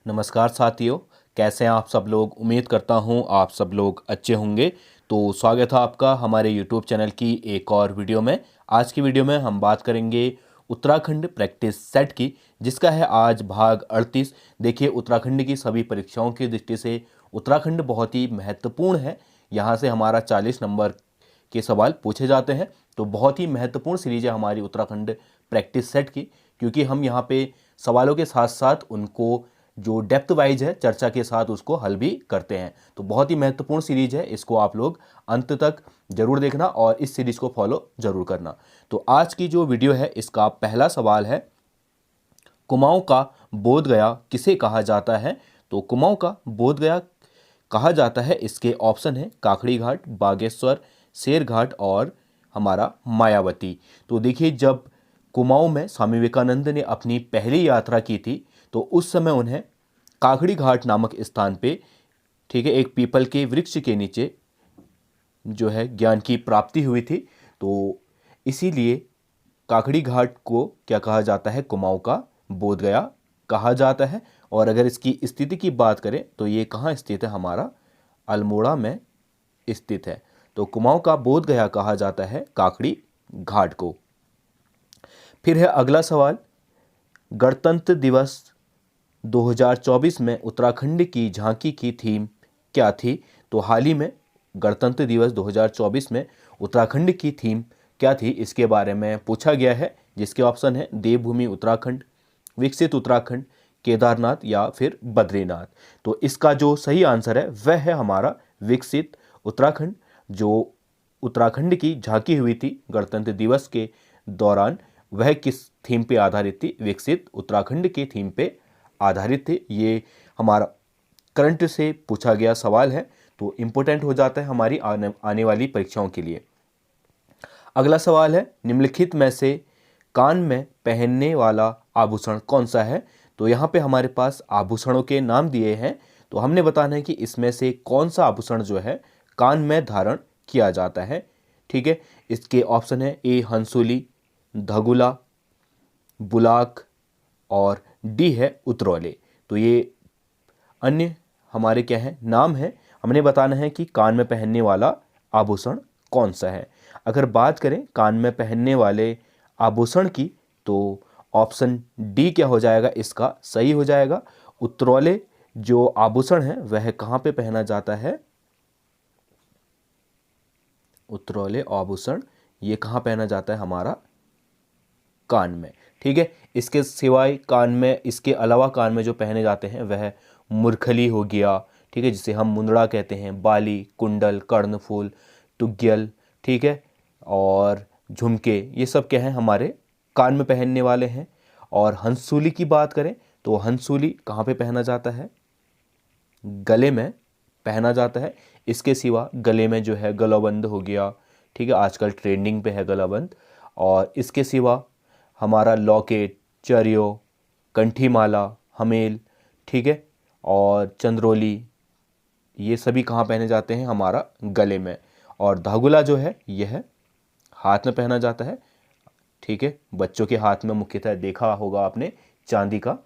नमस्कार साथियों, कैसे हैं आप सब लोग। उम्मीद करता हूं आप सब लोग अच्छे होंगे। तो स्वागत है आपका हमारे YouTube चैनल की एक और वीडियो में। आज की वीडियो में हम बात करेंगे उत्तराखंड प्रैक्टिस सेट की, जिसका है आज भाग 38। देखिए, उत्तराखंड की सभी परीक्षाओं की दृष्टि से उत्तराखंड बहुत ही महत्वपूर्ण है। यहाँ से हमारा 40 नंबर के सवाल पूछे जाते हैं। तो बहुत ही महत्वपूर्ण सीरीज है हमारी उत्तराखंड प्रैक्टिस सेट की, क्योंकि हम यहाँ पे सवालों के साथ साथ उनको जो डेप्थ वाइज है चर्चा के साथ उसको हल भी करते हैं। तो बहुत ही महत्वपूर्ण सीरीज है, इसको आप लोग अंत तक जरूर देखना और इस सीरीज को फॉलो जरूर करना। तो आज की जो वीडियो है, इसका पहला सवाल है, कुमाऊं का बोध गया किसे कहा जाता है। तो कुमाऊं का बोध गया कहा जाता है, इसके ऑप्शन है काकड़ी घाट, बागेश्वर, शेर घाट और हमारा मायावती। तो देखिए, जब कुमाऊं में स्वामी विवेकानंद ने अपनी पहली यात्रा की थी, तो उस समय उन्हें काकड़ी घाट नामक स्थान पे, ठीक है, एक पीपल के वृक्ष के नीचे जो है ज्ञान की प्राप्ति हुई थी। तो इसीलिए काकड़ी घाट को क्या कहा जाता है, कुमाऊं का बोध गया कहा जाता है। और अगर इसकी स्थिति की बात करें तो ये कहाँ स्थित है, हमारा अल्मोड़ा में स्थित है। तो कुमाऊं का बोध गया कहा जाता है काकड़ी घाट को। फिर है अगला सवाल, गणतंत्र दिवस 2024 में उत्तराखंड की झांकी की थीम क्या थी। तो हाल ही में गणतंत्र दिवस 2024 में उत्तराखंड की थीम क्या थी, इसके बारे में पूछा गया है, जिसके ऑप्शन है देवभूमि उत्तराखंड, विकसित उत्तराखंड, केदारनाथ या फिर बद्रीनाथ। तो इसका जो सही आंसर है वह है हमारा विकसित उत्तराखंड। जो उत्तराखंड की झांकी हुई थी गणतंत्र दिवस के दौरान, वह किस थीम पे आधारित थी, विकसित उत्तराखंड के थीम पे आधारित थे। ये हमारा करंट से पूछा गया सवाल है, तो इम्पोर्टेंट हो जाता है हमारी आने वाली परीक्षाओं के लिए। अगला सवाल है, निम्नलिखित में से कान में पहनने वाला आभूषण कौन सा है। तो यहाँ पे हमारे पास आभूषणों के नाम दिए हैं, तो हमने बताना है कि इसमें से कौन सा आभूषण जो है कान में धारण किया जाता है। ठीक है, इसके ऑप्शन है ए हंसुली, धगुला, बुलाक और डी है उतरौले। तो ये अन्य हमारे क्या है, नाम है। हमने बताना है कि कान में पहनने वाला आभूषण कौन सा है। अगर बात करें कान में पहनने वाले आभूषण की, तो ऑप्शन डी क्या हो जाएगा, इसका सही हो जाएगा। उतरौले जो आभूषण है वह कहाँ पे पहना जाता है, उतरौले आभूषण ये कहाँ पहना जाता है, हमारा कान में। ठीक है, इसके सिवाय कान में, इसके अलावा कान में जो पहने जाते हैं वह मुरखली हो गया, ठीक है, जिसे हम मुंदड़ा कहते हैं, बाली, कुंडल, कर्णफूल, टुग्यल, ठीक है, और झुमके, ये सब क्या है, हमारे कान में पहनने वाले हैं। और हंसूली की बात करें तो हंसूली कहाँ पे पहना जाता है, गले में पहना जाता है। इसके सिवा गले में जो है गलाबंद हो गया, ठीक है, आजकल ट्रेंडिंग पे है गलाबंद। और इसके सिवा हमारा लॉकेट, चरियो, कंठी माला, हमेल, ठीक है, और चंद्रोली, ये सभी कहाँ पहने जाते हैं, हमारा गले में। और धागुला जो है यह हाथ में पहना जाता है। ठीक है, बच्चों के हाथ में मुख्यतः देखा होगा आपने चांदी का,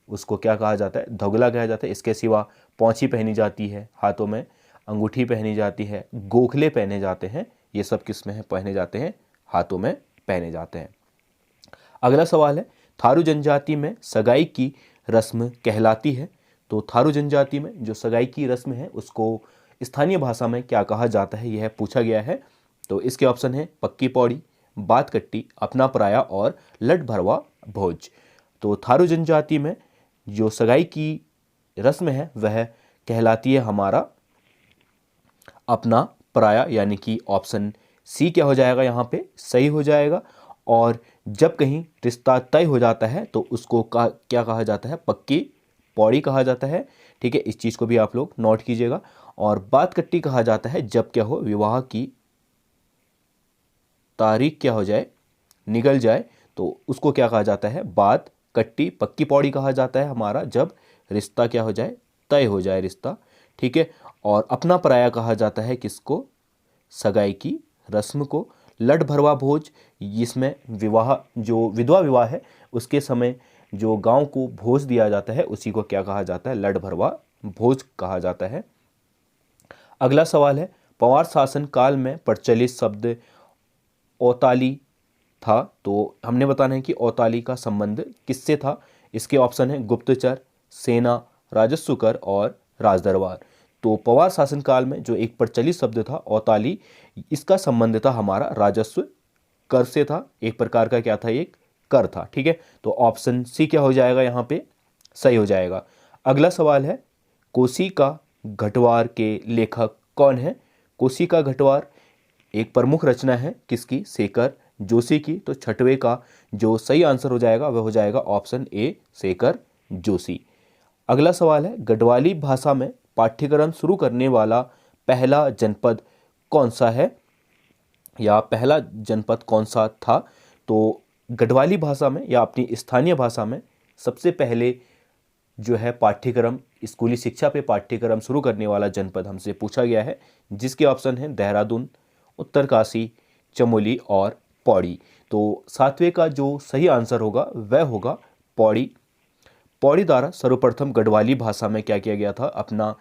उसको क्या कहा जाता है, धगुला कहा जाता है। इसके सिवा पौंची पहनी जाती है हाथों में, अंगूठी पहनी जाती है, गोखले पहने जाते हैं। ये सब किस में है, पहने जाते हैं, हाथों में पहने जाते हैं। अगला सवाल है, थारू जनजाति में सगाई की रस्म कहलाती है। तो थारू जनजाति में जो सगाई की रस्म है उसको स्थानीय भाषा में क्या कहा जाता है, यह पूछा गया है। तो इसके ऑप्शन है पक्की पौड़ी, बात कट्टी, अपना पराया और लट भरवा भोज। तो थारू जनजाति में जो सगाई की रस्म है वह कहलाती है हमारा अपना पराया, यानी कि ऑप्शन सी क्या हो जाएगा, यहाँ पे सही हो जाएगा। और जब कहीं रिश्ता तय हो जाता है तो उसको क्या कहा जाता है, पक्की पौड़ी कहा जाता है। ठीक है, इस चीज़ को भी आप लोग नोट कीजिएगा। और बात कट्टी कहा जाता है जब क्या हो, विवाह की तारीख क्या हो जाए, निकल जाए, तो उसको क्या कहा जाता है, बात कट्टी। पक्की पौड़ी कहा जाता है हमारा जब रिश्ता क्या हो जाए, तय हो जाए रिश्ता। ठीक है, और अपना पराया कहा जाता है किसको, सगाई की रस्म को। लट भरवा भोज, जिसमें विवाह, जो विधवा विवाह है उसके समय जो गांव को भोज दिया जाता है उसी को क्या कहा जाता है, लड भरवा भोज कहा जाता है। अगला सवाल है, पंवार शासन काल में प्रचलित शब्द औताली था, तो हमने बताना है कि औताली का संबंध किससे था। इसके ऑप्शन है गुप्तचर, सेना, राजस्व कर और राजदरबार। तो पंवार शासन काल में जो एक प्रचलित शब्द था औताली, इसका संबंध था हमारा राजस्व कर से था, एक प्रकार का क्या था, एक कर था। ठीक है, तो ऑप्शन सी क्या हो जाएगा यहाँ पे, सही हो जाएगा। अगला सवाल है, कोसी का घटवार के लेखक कौन है। कोसी का घटवार एक प्रमुख रचना है किसकी, शेखर जोशी की। तो छठवें का जो सही आंसर हो जाएगा वह हो जाएगा ऑप्शन ए, शेखर जोशी। अगला सवाल है, गढ़वाली भाषा में पाठ्यक्रम शुरू करने वाला पहला जनपद कौन सा है, या पहला जनपद कौन सा था। तो गढ़वाली भाषा में या अपनी स्थानीय भाषा में सबसे पहले जो है पाठ्यक्रम, स्कूली शिक्षा पे पाठ्यक्रम शुरू करने वाला जनपद हमसे पूछा गया है, जिसके ऑप्शन है देहरादून, उत्तरकाशी, चमोली और पौड़ी। तो सातवें का जो सही आंसर होगा वह होगा पौड़ी। पौड़ी द्वारा सर्वप्रथम गढ़वाली भाषा में क्या किया गया था, अपना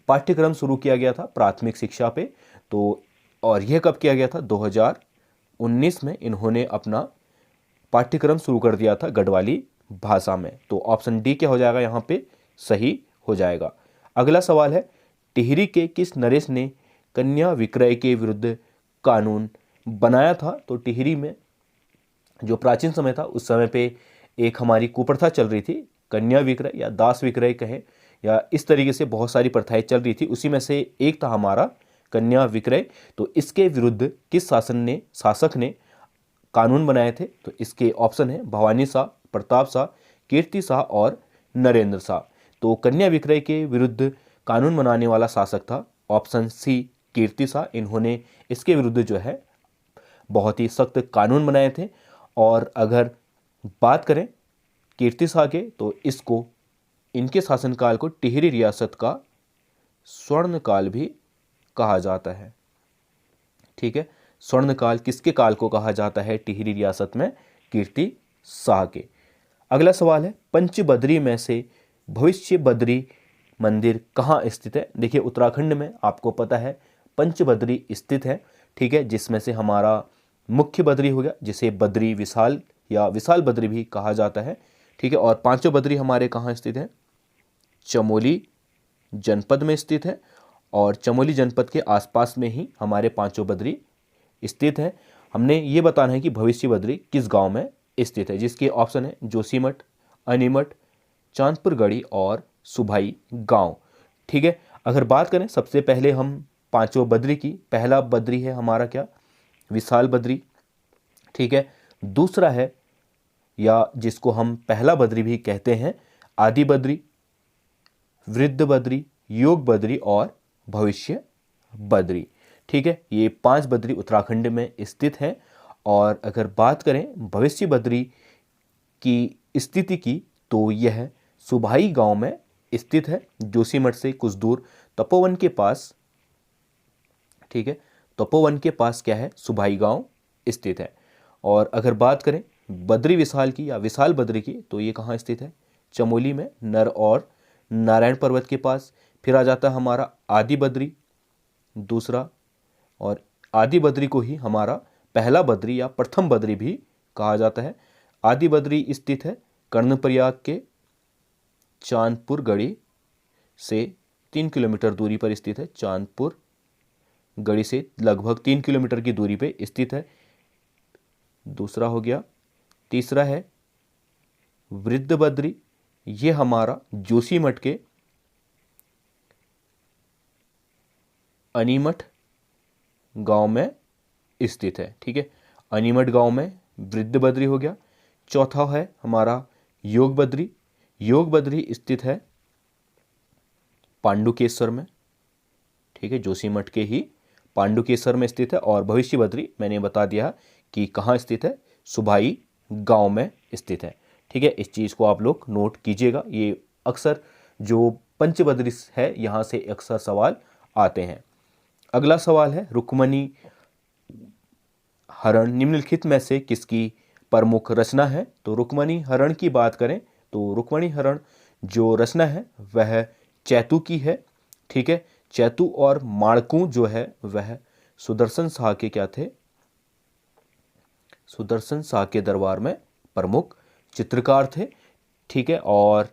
पाठ्यक्रम शुरू किया गया था प्राथमिक शिक्षा पे। तो और यह कब किया गया था, 2019 में इन्होंने अपना पाठ्यक्रम शुरू कर दिया था गढ़वाली भाषा में। तो ऑप्शन डी क्या हो जाएगा यहाँ पे, सही हो जाएगा। अगला सवाल है, टिहरी के किस नरेश ने कन्या विक्रय के विरुद्ध कानून बनाया था। तो टिहरी में जो प्राचीन समय था उस समय पे एक हमारी कुप्रथा चल रही थी, कन्या विक्रय या दास विक्रय कहें, या इस तरीके से बहुत सारी प्रथाएं चल रही थी, उसी में से एक था हमारा कन्या विक्रय। तो इसके विरुद्ध किस शासक ने कानून बनाए थे। तो इसके ऑप्शन है भवानी शाह, प्रताप शाह, कीर्ति शाह और नरेंद्र शाह। तो कन्या विक्रय के विरुद्ध कानून बनाने वाला शासक था ऑप्शन सी, कीर्ति शाह। इन्होंने इसके विरुद्ध जो है बहुत ही सख्त कानून बनाए थे। और अगर बात करें कीर्ति शाह के, तो इसको इनके शासनकाल को टिहरी रियासत का स्वर्ण काल भी कहा जाता है। ठीक है, स्वर्ण काल किसके काल को कहा जाता है टिहरी रियासत में, कीर्ति शाह के। अगला सवाल है, पंचबदरी में से भविष्य बद्री मंदिर कहाँ स्थित है। देखिए उत्तराखंड में आपको पता है पंचबदरी स्थित है। ठीक है, जिसमें से हमारा मुख्य बद्री हो गया, जिसे बद्री विशाल या विशाल बद्री भी कहा जाता है। ठीक है, और पांचों बद्री हमारे कहाँ स्थित है, चमोली जनपद में स्थित है, और चमोली जनपद के आसपास में ही हमारे पांचों बद्री स्थित है। हमने ये बताना है कि भविष्य बद्री किस गांव में स्थित है, जिसके ऑप्शन है जोशीमठ, अनीमठ, चांदपुर गढ़ी और सुभाई गांव। ठीक है, अगर बात करें सबसे पहले हम पांचों बद्री की, पहला बद्री है हमारा क्या, विशाल बद्री। ठीक है, दूसरा है या जिसको हम पहला बद्री भी कहते हैं आदि बद्री, वृद्ध बद्री, योग बद्री और भविष्य बद्री। ठीक है, ये 5 बद्री उत्तराखंड में स्थित है। और अगर बात करें भविष्य बद्री की स्थिति की, तो यह सुभाई गांव में स्थित है, जोशीमठ से कुछ दूर तपोवन के पास। ठीक है, तपोवन के पास क्या है, सुभाई गांव स्थित है। और अगर बात करें बद्री विशाल की या विशाल बद्री की, तो ये कहाँ स्थित है, चमोली में नर और नारायण पर्वत के पास। फिर आ जाता है हमारा आदि बद्री दूसरा, और आदि बद्री को ही हमारा पहला बद्री या प्रथम बद्री भी कहा जाता है। आदि बद्री स्थित है कर्णप्रयाग के चांदपुर गढ़ी से 3 किलोमीटर दूरी पर स्थित है, चांदपुर गढ़ी से लगभग 3 किलोमीटर की दूरी पे स्थित है, दूसरा हो गया। तीसरा है वृद्ध बद्री, ये हमारा जोशीमठ के अनीमठ गांव में स्थित है। ठीक है, अनीमठ गांव में वृद्ध बद्री हो गया। चौथा है हमारा योग बद्री, योग बद्री स्थित है पांडुकेश्वर में। ठीक है, जोशीमठ के ही पांडुकेश्वर में स्थित है। और भविष्य बद्री मैंने बता दिया कि कहाँ स्थित है, सुभाई गांव में स्थित है। ठीक है, इस चीज़ को आप लोग नोट कीजिएगा, ये अक्सर जो पंचबद्री है यहाँ से अक्सर सवाल आते हैं। अगला सवाल है, रुक्मणी हरण निम्नलिखित में से किसकी प्रमुख रचना है। तो रुक्मणी हरण की बात करें तो रुक्मणी हरण जो रचना है वह चैतू की है। ठीक है, चैतू और माणकू जो है वह सुदर्शन शाह के क्या थे, सुदर्शन शाह के दरबार में प्रमुख चित्रकार थे। ठीक है, और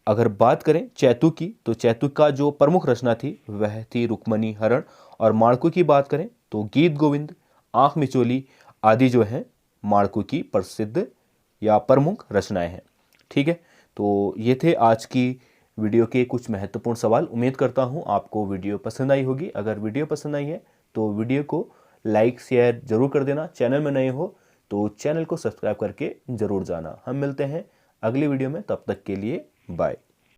अगर बात करें चैतू की तो चैतू का जो प्रमुख रचना थी वह थी रुक्मणी हरण, और माणकू की बात करें तो गीत गोविंद, आंख मिचोली आदि जो हैं माणकू की प्रसिद्ध या प्रमुख रचनाएं हैं। ठीक है, तो ये थे आज की वीडियो के कुछ महत्वपूर्ण सवाल। उम्मीद करता हूँ आपको वीडियो पसंद आई होगी। अगर वीडियो पसंद आई है तो वीडियो को लाइक शेयर जरूर कर देना। चैनल में नए हो तो चैनल को सब्सक्राइब करके जरूर जाना। हम मिलते हैं अगली वीडियो में, तब तक के लिए बाय।